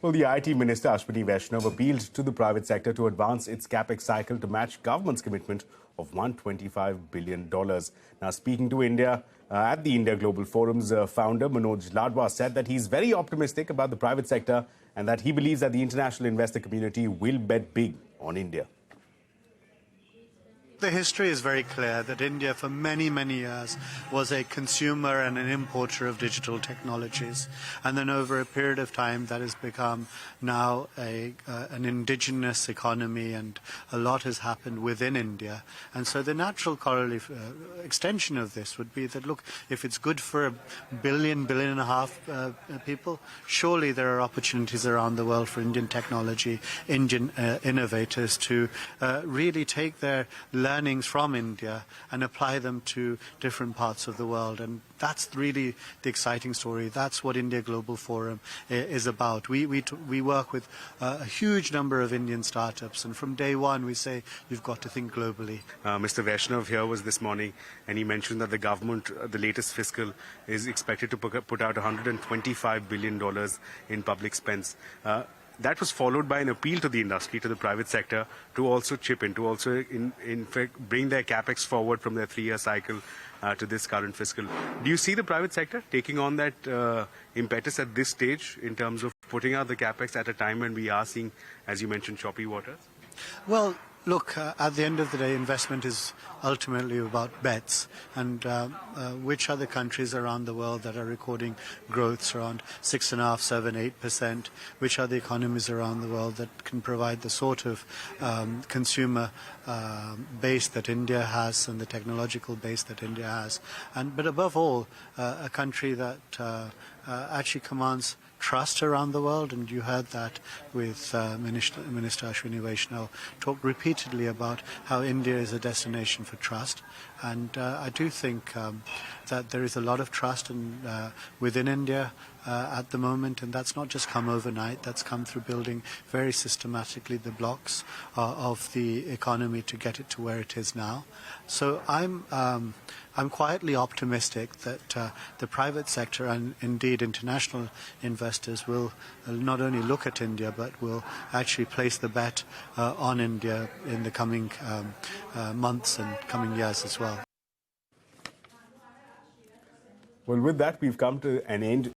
Well, the IT Minister Ashwini Vaishnav appealed to the private sector to advance its capex cycle to match government's commitment of $125 billion. Now, speaking to India at the India Global Forum's founder, Manoj Ladwa, said that he's very optimistic about the private sector and that he believes that the international investor community will bet big on India. The history is very clear that India for many, many years was a consumer and an importer of digital technologies. And then over a period of time that has become now an indigenous economy, and a lot has happened within India. And so the natural corollary extension of this would be that, look, if it's good for a billion and a half people, surely there are opportunities around the world for Indian technology, Indian innovators to really take their learnings from India and apply them to different parts of the world. And that's really the exciting story. That's what India Global Forum is about. We work with a huge number of Indian startups, and from day one we say you've got to think globally. Mr. Vaishnav here was this morning, and he mentioned that the government, the latest fiscal, is expected to put out $125 billion in public spends. That was followed by an appeal to the industry, to the private sector, to also chip in, to also, in fact, bring their capex forward from their 3-year cycle to this current fiscal. Do you see the private sector taking on that impetus at this stage in terms of putting out the capex at a time when we are seeing, as you mentioned, choppy waters? Well, look, at the end of the day, investment is ultimately about bets, and which other countries around the world that are recording growths around 6.5%, 7%, 8%, which are the economies around the world that can provide the sort of consumer base that India has and the technological base that India has. But above all, a country that actually commands trust around the world, and you heard that with Minister Ashwini Vaishnav talk repeatedly about how India is a destination for trust. And I do think that there is a lot of trust within India at the moment, and that's not just come overnight. That's come through building very systematically the blocks of the economy to get it to where it is now. So I'm quietly optimistic that the private sector and indeed international investors will not only look at India but will actually place the bet on India in the coming months and coming years as well. Well, with that, we've come to an end